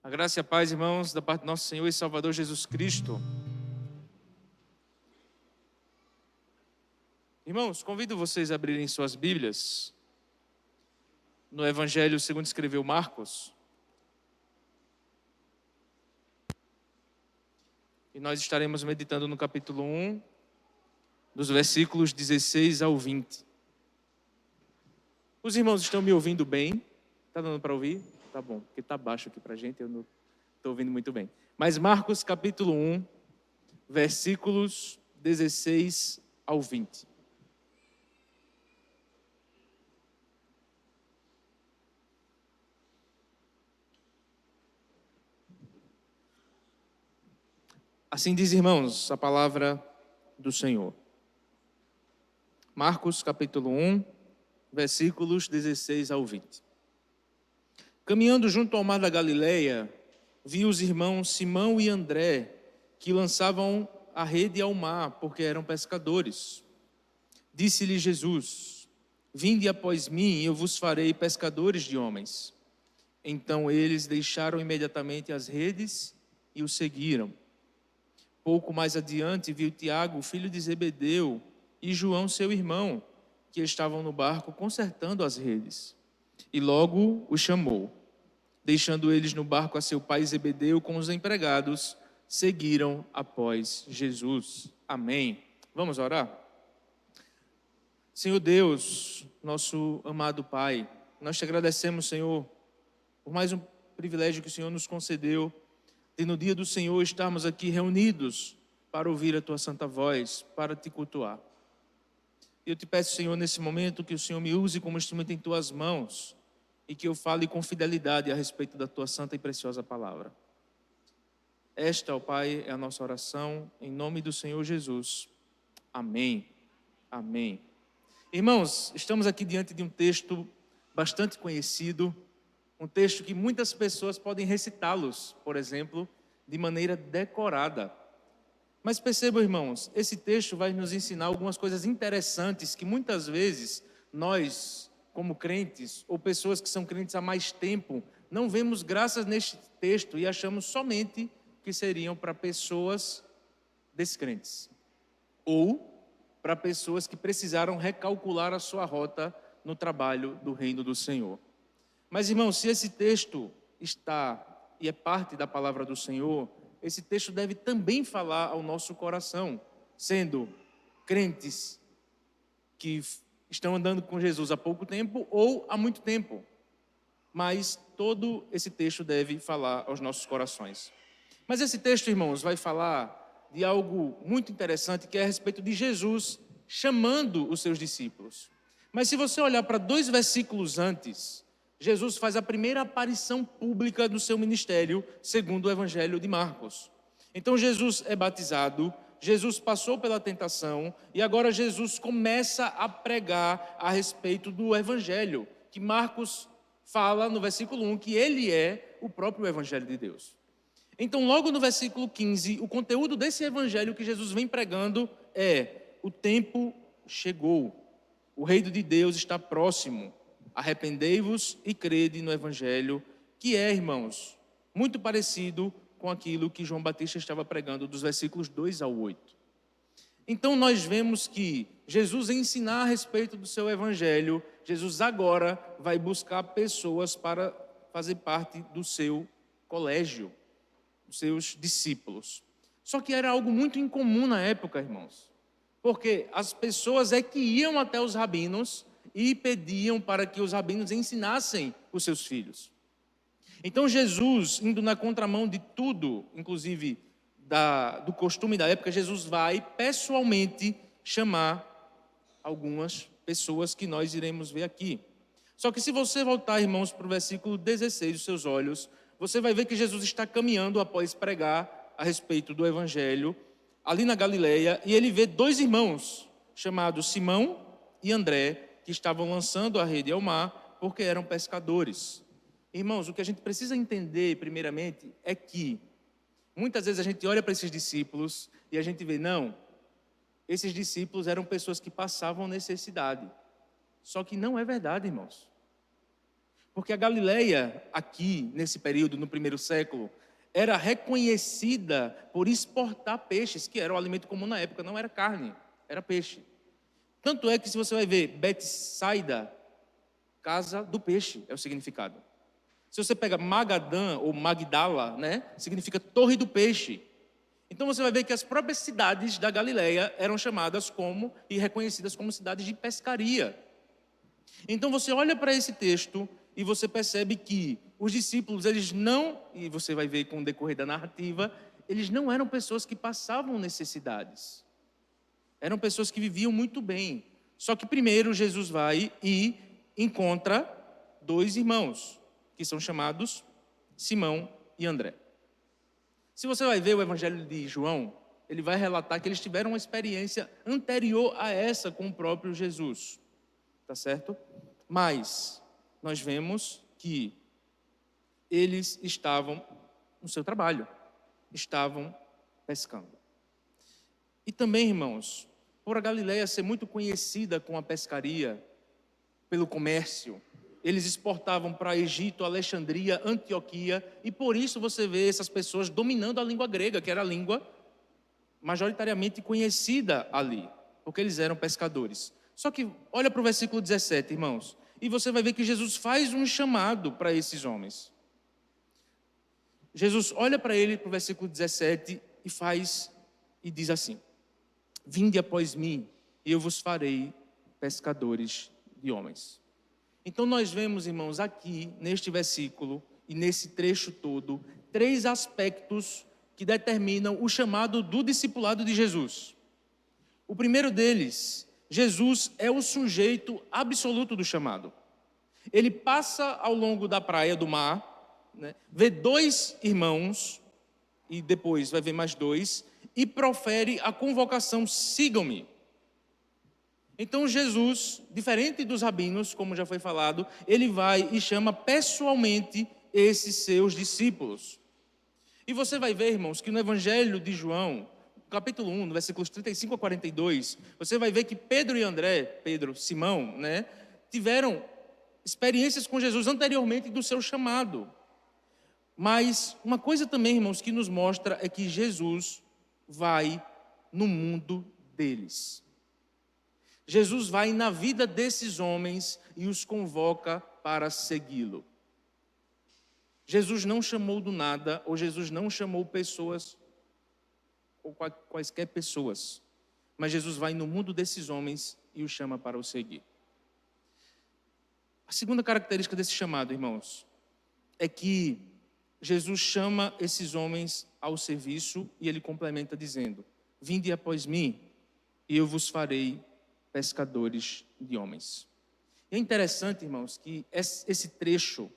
A graça e a paz, irmãos, da parte do nosso Senhor e Salvador Jesus Cristo. Irmãos, convido vocês a abrirem suas Bíblias no Evangelho segundo escreveu Marcos. E nós estaremos meditando no capítulo 1, dos versículos 16 ao 20. Os irmãos estão me ouvindo bem? Está dando para ouvir? Tá bom, porque está baixo aqui para a gente, eu não estou ouvindo muito bem. Mas Marcos capítulo 1, versículos 16 ao 20. Assim diz, irmãos, a palavra do Senhor. Marcos capítulo 1, versículos 16 ao 20. Caminhando junto ao mar da Galileia, vi os irmãos Simão e André, que lançavam a rede ao mar, porque eram pescadores. Disse-lhe Jesus: Vinde após mim, e eu vos farei pescadores de homens. Então eles deixaram imediatamente as redes e o seguiram. Pouco mais adiante viu Tiago, filho de Zebedeu, e João, seu irmão, que estavam no barco consertando as redes. E logo o chamou. Deixando eles no barco a seu pai Zebedeu com os empregados, seguiram após Jesus. Amém. Vamos orar? Senhor Deus, nosso amado Pai, nós te agradecemos, Senhor, por mais um privilégio que o Senhor nos concedeu, de no dia do Senhor estarmos aqui reunidos para ouvir a Tua santa voz, para Te cultuar. Eu te peço, Senhor, nesse momento que o Senhor me use como instrumento em Tuas mãos e que eu fale com fidelidade a respeito da Tua santa e preciosa palavra. Esta, ó Pai, é a nossa oração, em nome do Senhor Jesus. Amém. Amém. Irmãos, estamos aqui diante de um texto bastante conhecido, um texto que muitas pessoas podem recitá-los, por exemplo, de maneira decorada. Mas percebam, irmãos, esse texto vai nos ensinar algumas coisas interessantes que muitas vezes nós, como crentes, ou pessoas que são crentes há mais tempo, não vemos graças neste texto e achamos somente que seriam para pessoas descrentes. Ou para pessoas que precisaram recalcular a sua rota no trabalho do reino do Senhor. Mas, irmãos, se esse texto está e é parte da palavra do Senhor, esse texto deve também falar ao nosso coração, sendo crentes que estão andando com Jesus há pouco tempo ou há muito tempo. Mas todo esse texto deve falar aos nossos corações. Mas esse texto, irmãos, vai falar de algo muito interessante, que é a respeito de Jesus chamando os seus discípulos. Mas se você olhar para 2 versículos antes, Jesus faz a primeira aparição pública do seu ministério, segundo o Evangelho de Marcos. Então Jesus é batizado, Jesus passou pela tentação e agora Jesus começa a pregar a respeito do Evangelho, que Marcos fala no versículo 1 que ele é o próprio Evangelho de Deus. Então, logo no versículo 15, o conteúdo desse Evangelho que Jesus vem pregando é: o tempo chegou, o reino de Deus está próximo. Arrependei-vos e crede no Evangelho, que é, irmãos, muito parecido com aquilo que João Batista estava pregando dos versículos 2 ao 8. Então nós vemos que Jesus ensinar a respeito do seu Evangelho, Jesus agora vai buscar pessoas para fazer parte do seu colégio, dos seus discípulos. Só que era algo muito incomum na época, irmãos, porque as pessoas é que iam até os rabinos e pediam para que os rabinos ensinassem os seus filhos. Então Jesus, indo na contramão de tudo, inclusive do costume da época, Jesus vai pessoalmente chamar algumas pessoas que nós iremos ver aqui. Só que se você voltar, irmãos, para o versículo 16 dos seus olhos, você vai ver que Jesus está caminhando após pregar a respeito do Evangelho, ali na Galileia, e ele vê 2 irmãos, chamados Simão e André, que estavam lançando a rede ao mar, porque eram pescadores. Irmãos, o que a gente precisa entender, primeiramente, é que muitas vezes a gente olha para esses discípulos e a gente vê, não, esses discípulos eram pessoas que passavam necessidade. Só que não é verdade, irmãos. Porque a Galileia, aqui, nesse período, no primeiro século, era reconhecida por exportar peixes, que era o alimento comum na época, não era carne, era peixe. Tanto é que, se você vai ver, Betsaida, casa do peixe, é o significado. Se você pega Magadã ou Magdala, né, significa torre do peixe. Então você vai ver que as próprias cidades da Galileia eram chamadas como e reconhecidas como cidades de pescaria. Então você olha para esse texto e você percebe que os discípulos, eles não, e você vai ver com o decorrer da narrativa, eles não eram pessoas que passavam necessidades. Eram pessoas que viviam muito bem. Só que primeiro Jesus vai e encontra dois irmãos, que são chamados Simão e André. Se você vai ver o Evangelho de João, ele vai relatar que eles tiveram uma experiência anterior a essa com o próprio Jesus. Tá certo? Mas nós vemos que eles estavam no seu trabalho, estavam pescando. E também, irmãos, por a Galileia ser muito conhecida com a pescaria, pelo comércio, eles exportavam para Egito, Alexandria, Antioquia, e por isso você vê essas pessoas dominando a língua grega, que era a língua majoritariamente conhecida ali, porque eles eram pescadores. Só que olha para o versículo 17, irmãos, e você vai ver que Jesus faz um chamado para esses homens. Jesus olha para ele, para o versículo 17, e diz assim: vinde após mim, e eu vos farei pescadores de homens. Então nós vemos, irmãos, aqui, neste versículo, e nesse trecho todo, três aspectos que determinam o chamado do discipulado de Jesus. O primeiro deles, Jesus é o sujeito absoluto do chamado. Ele passa ao longo da praia, do mar, né, vê dois irmãos, e depois vai ver mais dois, e profere a convocação: sigam-me. Então Jesus, diferente dos rabinos, como já foi falado, ele vai e chama pessoalmente esses seus discípulos. E você vai ver, irmãos, que no Evangelho de João, capítulo 1, no versículos 35 a 42, você vai ver que Pedro e André, Simão, né, tiveram experiências com Jesus anteriormente do seu chamado. Mas uma coisa também, irmãos, que nos mostra é que Jesus vai no mundo deles. Jesus vai na vida desses homens e os convoca para segui-lo. Jesus não chamou do nada, ou Jesus não chamou pessoas, ou quaisquer pessoas, mas Jesus vai no mundo desses homens e os chama para o seguir. A segunda característica desse chamado, irmãos, é que Jesus chama esses homens ao serviço e ele complementa dizendo: vinde após mim e eu vos farei pescadores de homens. E é interessante, irmãos, que esse trecho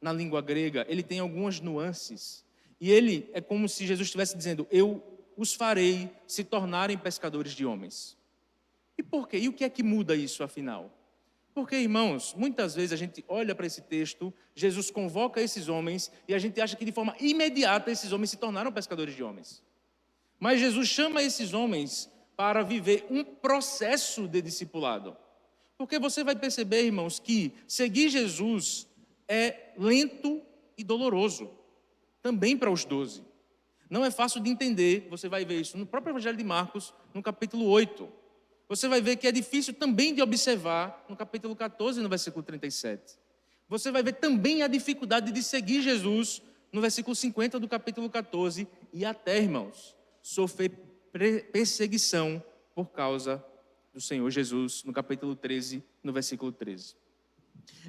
na língua grega, ele tem algumas nuances. E ele é como se Jesus estivesse dizendo: eu os farei se tornarem pescadores de homens. E por quê? E o que é que muda isso, afinal? Porque, irmãos, muitas vezes a gente olha para esse texto, Jesus convoca esses homens e a gente acha que de forma imediata esses homens se tornaram pescadores de homens. Mas Jesus chama esses homens para viver um processo de discipulado. Porque você vai perceber, irmãos, que seguir Jesus é lento e doloroso, também para os 12. Não é fácil de entender, você vai ver isso no próprio Evangelho de Marcos, no capítulo 8. Você vai ver que é difícil também de observar no capítulo 14, no versículo 37. Você vai ver também a dificuldade de seguir Jesus no versículo 50 do capítulo 14 e até, irmãos, sofrer perseguição por causa do Senhor Jesus, no capítulo 13, no versículo 13.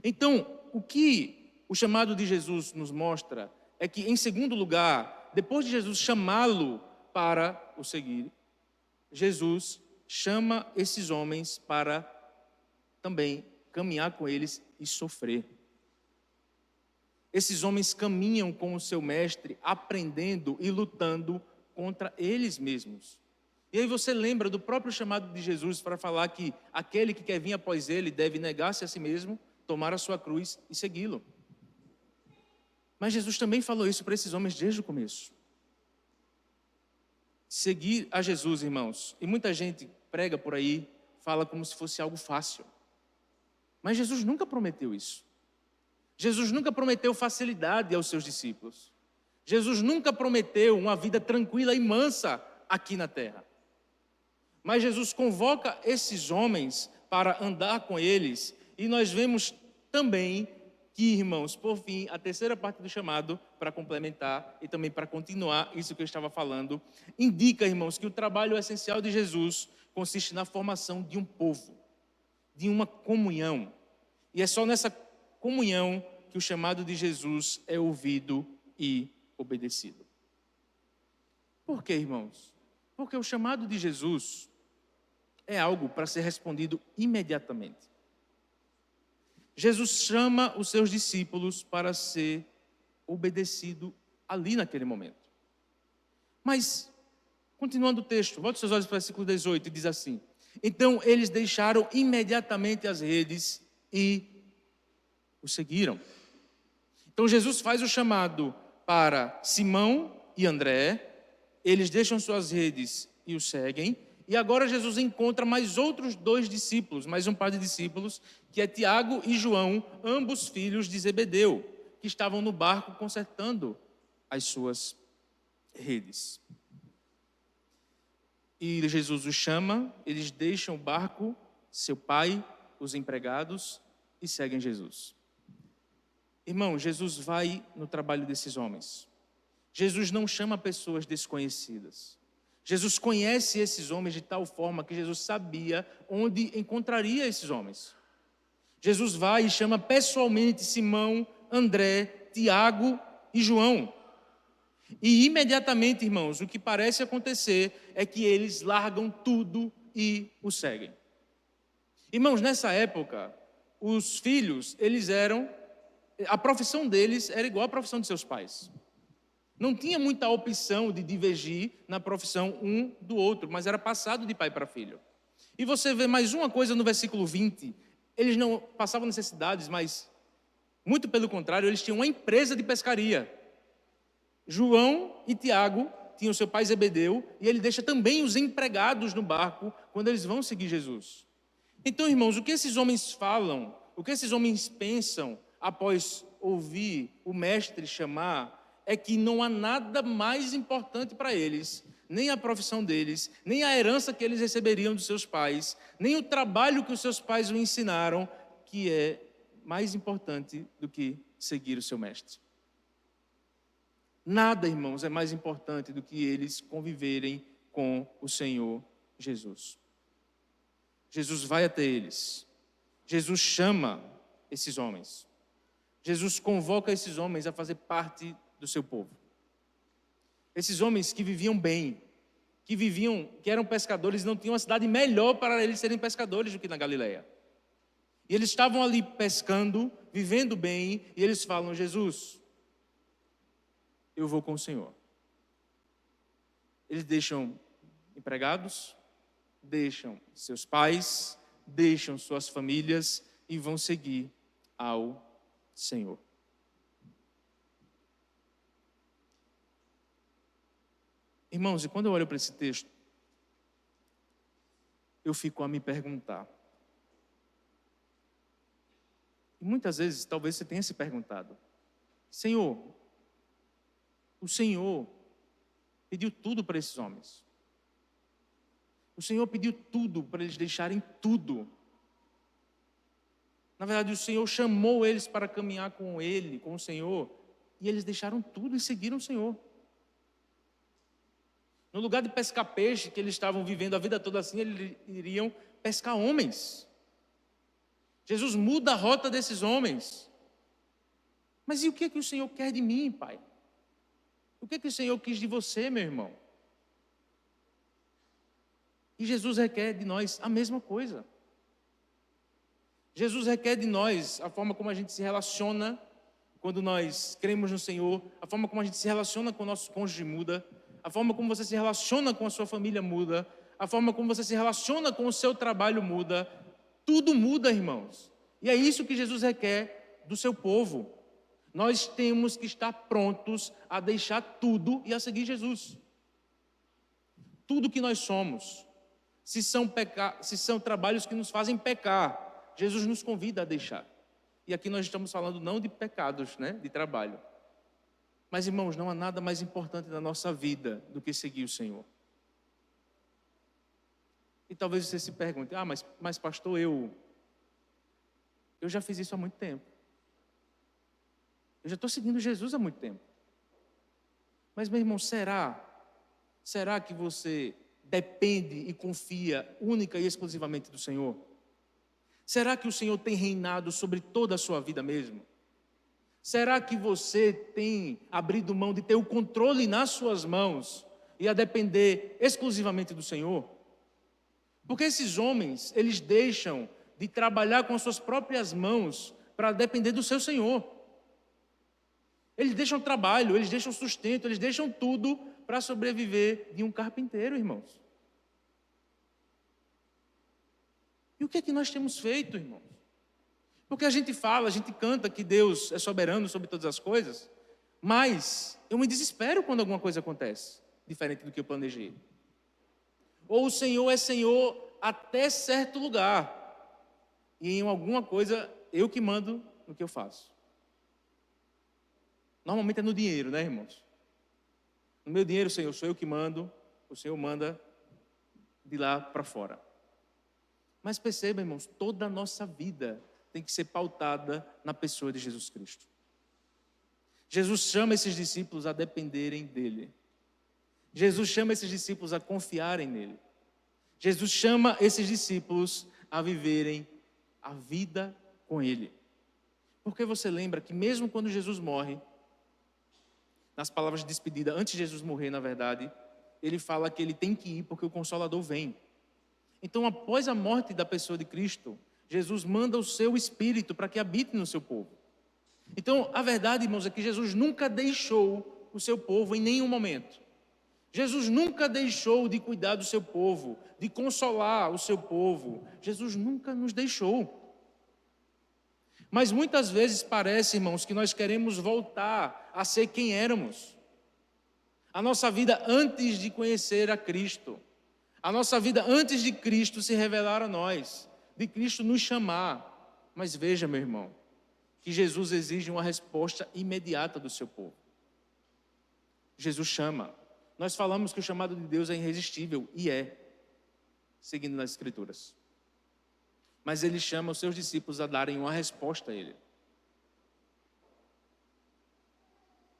Então, o que o chamado de Jesus nos mostra é que, em segundo lugar, depois de Jesus chamá-lo para o seguir, Jesus chama esses homens para também caminhar com eles e sofrer. Esses homens caminham com o seu mestre, aprendendo e lutando contra eles mesmos. E aí você lembra do próprio chamado de Jesus para falar que aquele que quer vir após ele deve negar-se a si mesmo, tomar a sua cruz e segui-lo. Mas Jesus também falou isso para esses homens desde o começo. Seguir a Jesus, irmãos, e muita gente prega por aí, fala como se fosse algo fácil. Mas Jesus nunca prometeu isso. Jesus nunca prometeu facilidade aos seus discípulos. Jesus nunca prometeu uma vida tranquila e mansa aqui na terra. Mas Jesus convoca esses homens para andar com eles, e nós vemos também que, irmãos, por fim, a terceira parte do chamado, para complementar e também para continuar isso que eu estava falando, indica, irmãos, que o trabalho essencial de Jesus consiste na formação de um povo, de uma comunhão. E é só nessa comunhão que o chamado de Jesus é ouvido e obedecido. Por quê, irmãos? Porque o chamado de Jesus é algo para ser respondido imediatamente. Jesus chama os seus discípulos para ser obedecido ali naquele momento. Mas, continuando o texto, volte seus olhos para o versículo 18 e diz assim: então eles deixaram imediatamente as redes e o seguiram. Então Jesus faz o chamado para Simão e André, eles deixam suas redes e o seguem. E agora Jesus encontra mais outros dois discípulos, mais um par de discípulos, que é Tiago e João, ambos filhos de Zebedeu, que estavam no barco consertando as suas redes. E Jesus os chama, eles deixam o barco, seu pai, os empregados, e seguem Jesus. Irmão, Jesus vai no trabalho desses homens. Jesus não chama pessoas desconhecidas. Jesus conhece esses homens de tal forma que Jesus sabia onde encontraria esses homens. Jesus vai e chama pessoalmente Simão, André, Tiago e João. E imediatamente, irmãos, o que parece acontecer é que eles largam tudo e o seguem. Irmãos, nessa época, os filhos, a profissão deles era igual à profissão de seus pais. Não tinha muita opção de divergir na profissão um do outro, mas era passado de pai para filho. E você vê mais uma coisa no versículo 20, eles não passavam necessidades, mas muito pelo contrário, eles tinham uma empresa de pescaria. João e Tiago tinham seu pai Zebedeu, e ele deixa também os empregados no barco quando eles vão seguir Jesus. Então, irmãos, o que esses homens falam, o que esses homens pensam após ouvir o mestre chamar, é que não há nada mais importante para eles, nem a profissão deles, nem a herança que eles receberiam dos seus pais, nem o trabalho que os seus pais o ensinaram, que é mais importante do que seguir o seu mestre. Nada, irmãos, é mais importante do que eles conviverem com o Senhor Jesus. Jesus vai até eles. Jesus chama esses homens. Jesus convoca esses homens a fazer parte do seu povo. Esses homens que viviam bem, que eram pescadores, não tinham uma cidade melhor para eles serem pescadores do que na Galileia. E eles estavam ali pescando, vivendo bem, e eles falam: Jesus, eu vou com o Senhor. Eles deixam empregados, deixam seus pais, deixam suas famílias e vão seguir ao Senhor. Irmãos, e quando eu olho para esse texto, eu fico a me perguntar. E muitas vezes, talvez você tenha se perguntado: Senhor, o Senhor pediu tudo para esses homens. O Senhor pediu tudo para eles deixarem tudo. Na verdade, o Senhor chamou eles para caminhar com Ele, com o Senhor, e eles deixaram tudo e seguiram o Senhor. No lugar de pescar peixe, que eles estavam vivendo a vida toda assim, eles iriam pescar homens. Jesus muda a rota desses homens. Mas e o que é que o Senhor quer de mim, Pai? O que é que o Senhor quis de você, meu irmão? E Jesus requer de nós a mesma coisa. Jesus requer de nós a forma como a gente se relaciona quando nós cremos no Senhor, a forma como a gente se relaciona com o nosso cônjuge muda, a forma como você se relaciona com a sua família muda, a forma como você se relaciona com o seu trabalho muda. Tudo muda, irmãos. E é isso que Jesus requer do seu povo. Nós temos que estar prontos a deixar tudo e a seguir Jesus. Tudo que nós somos. Se são trabalhos que nos fazem pecar, Jesus nos convida a deixar. E aqui nós estamos falando não de pecados, né, de trabalho. Mas, irmãos, não há nada mais importante na nossa vida do que seguir o Senhor. E talvez você se pergunte, mas pastor, eu já fiz isso há muito tempo. Eu já estou seguindo Jesus há muito tempo. Mas, meu irmão, será que você depende e confia única e exclusivamente do Senhor? Será que o Senhor tem reinado sobre toda a sua vida mesmo? Será que você tem abrido mão de ter o controle nas suas mãos e a depender exclusivamente do Senhor? Porque esses homens, eles deixam de trabalhar com as suas próprias mãos para depender do seu Senhor. Eles deixam trabalho, eles deixam sustento, eles deixam tudo para sobreviver de um carpinteiro, irmãos. E o que é que nós temos feito, irmãos? Porque a gente fala, a gente canta que Deus é soberano sobre todas as coisas, mas eu me desespero quando alguma coisa acontece, diferente do que eu planejei. Ou o Senhor é Senhor até certo lugar, e em alguma coisa eu que mando no que eu faço. Normalmente é no dinheiro, né, irmãos? No meu dinheiro, Senhor, sou eu que mando, o Senhor manda de lá para fora. Mas perceba, irmãos, toda a nossa vida tem que ser pautada na pessoa de Jesus Cristo. Jesus chama esses discípulos a dependerem dele. Jesus chama esses discípulos a confiarem nele. Jesus chama esses discípulos a viverem a vida com ele. Porque você lembra que mesmo quando Jesus morre, nas palavras de despedida, antes de Jesus morrer, na verdade, ele fala que ele tem que ir porque o Consolador vem. Então, após a morte da pessoa de Cristo, Jesus manda o seu Espírito para que habite no seu povo. Então, a verdade, irmãos, é que Jesus nunca deixou o seu povo em nenhum momento. Jesus nunca deixou de cuidar do seu povo, de consolar o seu povo. Jesus nunca nos deixou. Mas muitas vezes parece, irmãos, que nós queremos voltar a ser quem éramos. A nossa vida antes de conhecer a Cristo. A nossa vida antes de Cristo se revelar a nós, de Cristo nos chamar. Mas veja, meu irmão, que Jesus exige uma resposta imediata do seu povo. Jesus chama. Nós falamos que o chamado de Deus é irresistível, e é, seguindo nas Escrituras. Mas ele chama os seus discípulos a darem uma resposta a ele.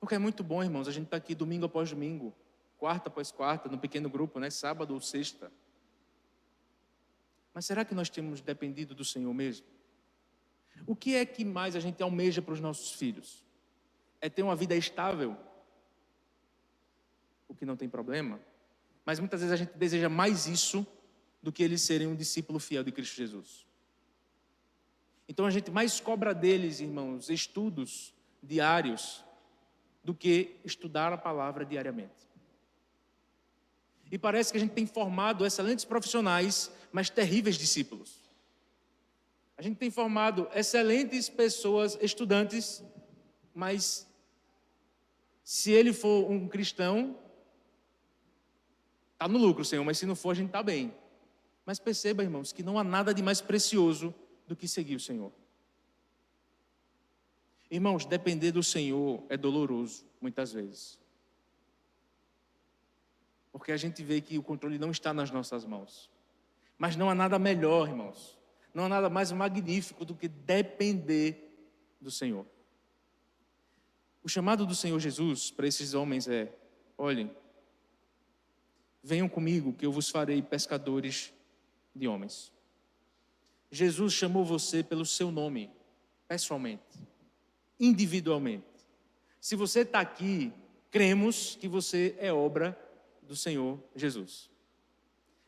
Porque é muito bom, irmãos, a gente está aqui domingo após domingo, quarta após quarta, no pequeno grupo, né? Sábado ou sexta. Mas será que nós temos dependido do Senhor mesmo? O que é que mais a gente almeja para os nossos filhos? É ter uma vida estável, o que não tem problema, mas muitas vezes a gente deseja mais isso do que eles serem um discípulo fiel de Cristo Jesus. Então a gente mais cobra deles, irmãos, estudos diários do que estudar a palavra diariamente. E parece que a gente tem formado excelentes profissionais, mas terríveis discípulos. A gente tem formado excelentes pessoas, estudantes, mas se ele for um cristão, está no lucro, Senhor, mas se não for, a gente está bem. Mas perceba, irmãos, que não há nada de mais precioso do que seguir o Senhor. Irmãos, depender do Senhor é doloroso, muitas vezes. Porque a gente vê que o controle não está nas nossas mãos. Mas não há nada melhor, irmãos. Não há nada mais magnífico do que depender do Senhor. O chamado do Senhor Jesus para esses homens é: olhem, venham comigo que eu vos farei pescadores de homens. Jesus chamou você pelo seu nome, pessoalmente, individualmente. Se você está aqui, cremos que você é obra do Senhor Jesus.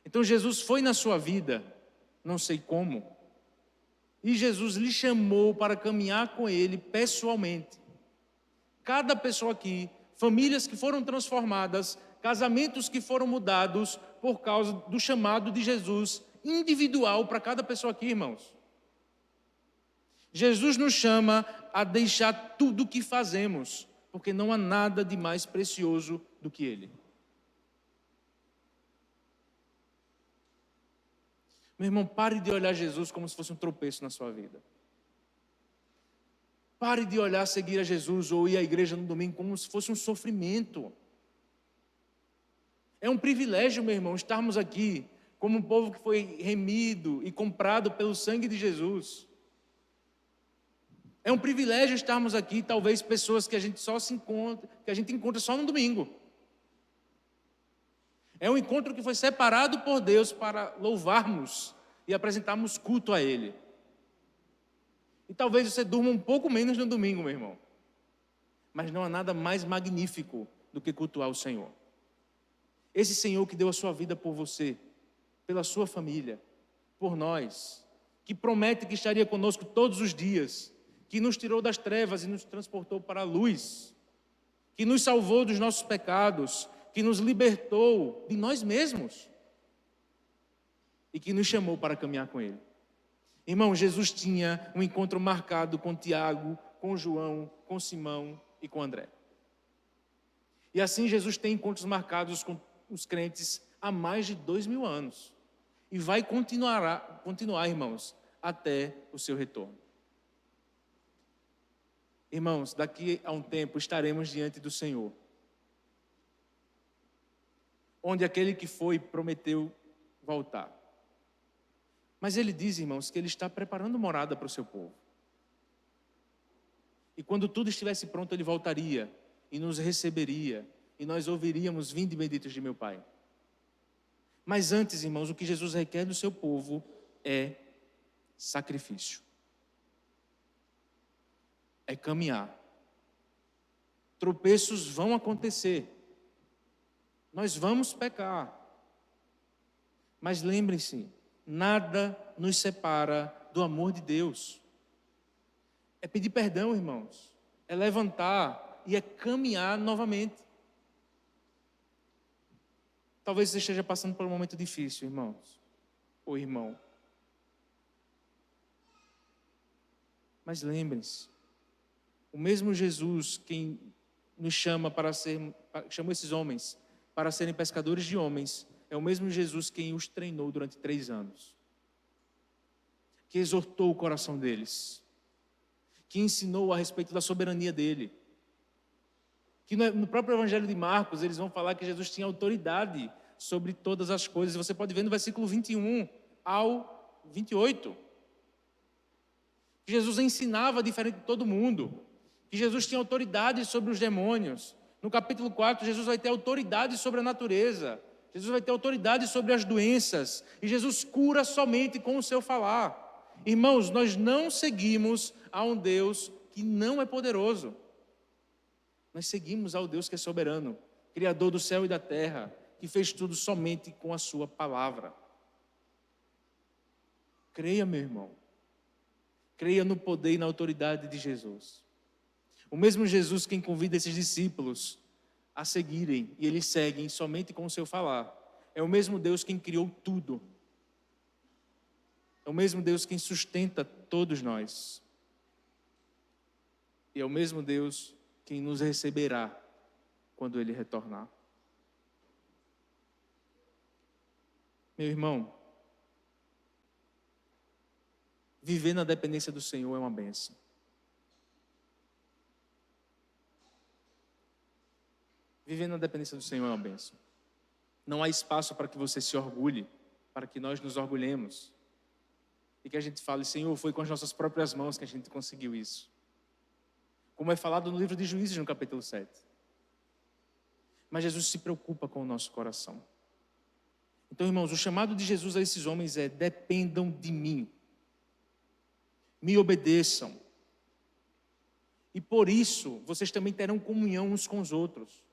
Então Jesus foi na sua vida, não sei como, e Jesus lhe chamou para caminhar com ele pessoalmente. Cada pessoa aqui, famílias que foram transformadas, casamentos que foram mudados por causa do chamado de Jesus individual para cada pessoa aqui, irmãos. Jesus nos chama a deixar tudo o que fazemos, porque não há nada de mais precioso do que Ele. Meu irmão, pare de olhar Jesus como se fosse um tropeço na sua vida. Pare de olhar seguir a Jesus ou ir à igreja no domingo como se fosse um sofrimento. É um privilégio, meu irmão, estarmos aqui como um povo que foi remido e comprado pelo sangue de Jesus. É um privilégio estarmos aqui, talvez pessoas que a gente encontra só no domingo. É um encontro que foi separado por Deus para louvarmos e apresentarmos culto a Ele. E talvez você durma um pouco menos no domingo, meu irmão. Mas não há nada mais magnífico do que cultuar o Senhor. Esse Senhor que deu a sua vida por você, pela sua família, por nós, que promete que estaria conosco todos os dias, que nos tirou das trevas e nos transportou para a luz, que nos salvou dos nossos pecados, que nos libertou de nós mesmos e que nos chamou para caminhar com Ele. Irmão, Jesus tinha um encontro marcado com Tiago, com João, com Simão e com André. E assim Jesus tem encontros marcados com os crentes há mais de 2000 anos. E vai continuar, irmãos, até o seu retorno. Irmãos, daqui a um tempo estaremos diante do Senhor, onde aquele que foi prometeu voltar. Mas ele diz, irmãos, que ele está preparando morada para o seu povo. E quando tudo estivesse pronto, ele voltaria e nos receberia, e nós ouviríamos: vinde benditos de meu Pai. Mas antes, irmãos, o que Jesus requer do seu povo é sacrifício. É caminhar. Tropeços vão acontecer. Nós vamos pecar. Mas lembrem-se, nada nos separa do amor de Deus. É pedir perdão, irmãos. É levantar e é caminhar novamente. Talvez você esteja passando por um momento difícil, irmãos. Ou irmão. Mas lembrem-se, o mesmo Jesus quem nos chamou esses homens para serem pescadores de homens, é o mesmo Jesus quem os treinou durante 3 anos. Que exortou o coração deles. Que ensinou a respeito da soberania dele. Que no próprio Evangelho de Marcos, eles vão falar que Jesus tinha autoridade sobre todas as coisas. Você pode ver no versículo 21 ao 28. Que Jesus ensinava diferente de todo mundo. Que Jesus tinha autoridade sobre os demônios. No capítulo 4, Jesus vai ter autoridade sobre a natureza. Jesus vai ter autoridade sobre as doenças. E Jesus cura somente com o seu falar. Irmãos, nós não seguimos a um Deus que não é poderoso. Nós seguimos ao Deus que é soberano, Criador do céu e da terra, que fez tudo somente com a sua palavra. Creia, meu irmão. Creia no poder e na autoridade de Jesus. O mesmo Jesus quem convida esses discípulos a seguirem, e eles seguem somente com o seu falar. É o mesmo Deus quem criou tudo. É o mesmo Deus quem sustenta todos nós. E é o mesmo Deus quem nos receberá quando Ele retornar. Meu irmão, viver na dependência do Senhor é uma bênção. Viver na dependência do Senhor é uma bênção. Não há espaço para que você se orgulhe, para que nós nos orgulhemos. E que a gente fale: Senhor, foi com as nossas próprias mãos que a gente conseguiu isso. Como é falado no livro de Juízes, no capítulo 7. Mas Jesus se preocupa com o nosso coração. Então, irmãos, o chamado de Jesus a esses homens é: dependam de mim. Me obedeçam. E por isso, vocês também terão comunhão uns com os outros.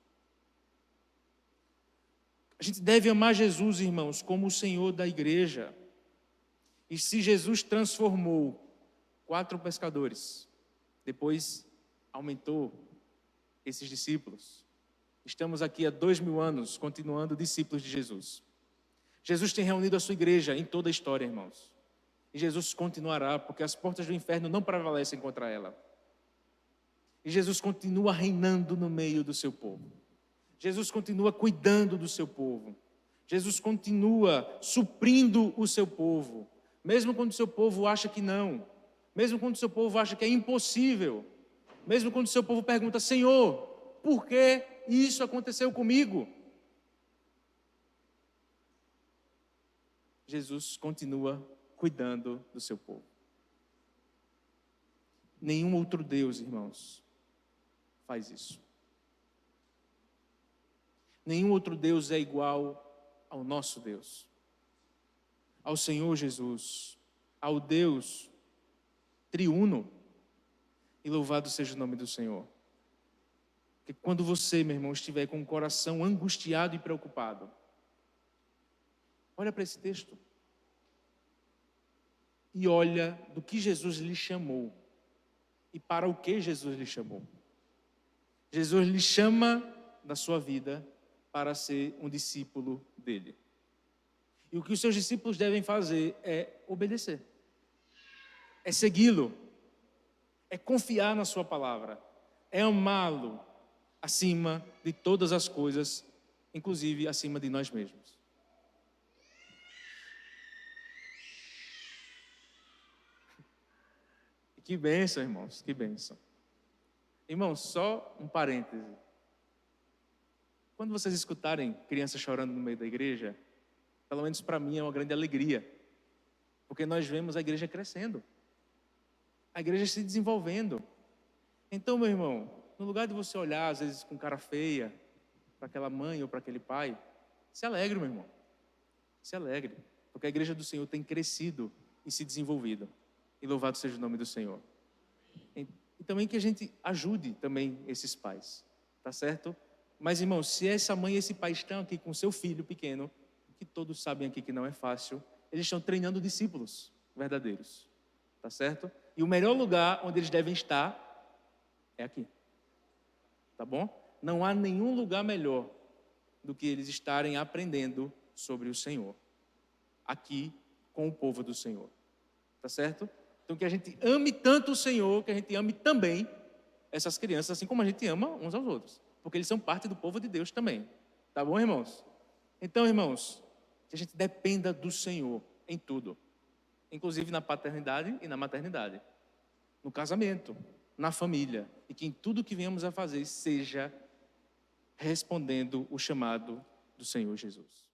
A gente deve amar Jesus, irmãos, como o Senhor da igreja. E se Jesus transformou 4 pescadores, depois aumentou esses discípulos, estamos aqui há 2000 anos continuando discípulos de Jesus. Jesus tem reunido a sua igreja em toda a história, irmãos. E Jesus continuará, porque as portas do inferno não prevalecem contra ela. E Jesus continua reinando no meio do seu povo. Jesus continua cuidando do seu povo. Jesus continua suprindo o seu povo. Mesmo quando o seu povo acha que não. Mesmo quando o seu povo acha que é impossível. mesmo quando o seu povo pergunta: Senhor, por que isso aconteceu comigo? Jesus continua cuidando do seu povo. Nenhum outro Deus, irmãos, faz isso. Nenhum outro Deus é igual ao nosso Deus, ao Senhor Jesus, ao Deus triuno. E louvado seja o nome do Senhor. Porque quando você, meu irmão, estiver com o coração angustiado e preocupado, olha para esse texto e olha do que Jesus lhe chamou e para o que Jesus lhe chamou. Jesus lhe chama da sua vida para ser um discípulo dele. E o que os seus discípulos devem fazer é obedecer, é segui-lo, é confiar na sua palavra, é amá-lo acima de todas as coisas, inclusive acima de nós mesmos. Que bênção, irmãos, que bênção. Irmãos, só um parêntese. Quando vocês escutarem crianças chorando no meio da igreja, pelo menos para mim é uma grande alegria, porque nós vemos a igreja crescendo, a igreja se desenvolvendo. Então, meu irmão, no lugar de você olhar, às vezes, com cara feia, para aquela mãe ou para aquele pai, se alegre, meu irmão. Se alegre, porque a igreja do Senhor tem crescido e se desenvolvido. E louvado seja o nome do Senhor. E também que a gente ajude também esses pais, tá certo? Mas, irmão, se essa mãe e esse pai estão aqui com seu filho pequeno, que todos sabem aqui que não é fácil, eles estão treinando discípulos verdadeiros, tá certo? E o melhor lugar onde eles devem estar é aqui, tá bom? Não há nenhum lugar melhor do que eles estarem aprendendo sobre o Senhor, aqui com o povo do Senhor, tá certo? Então que a gente ame tanto o Senhor, que a gente ame também essas crianças, assim como a gente ama uns aos outros, porque eles são parte do povo de Deus também, tá bom, irmãos? Então, irmãos, que a gente dependa do Senhor em tudo, inclusive na paternidade e na maternidade, no casamento, na família, e que em tudo que venhamos a fazer seja respondendo o chamado do Senhor Jesus.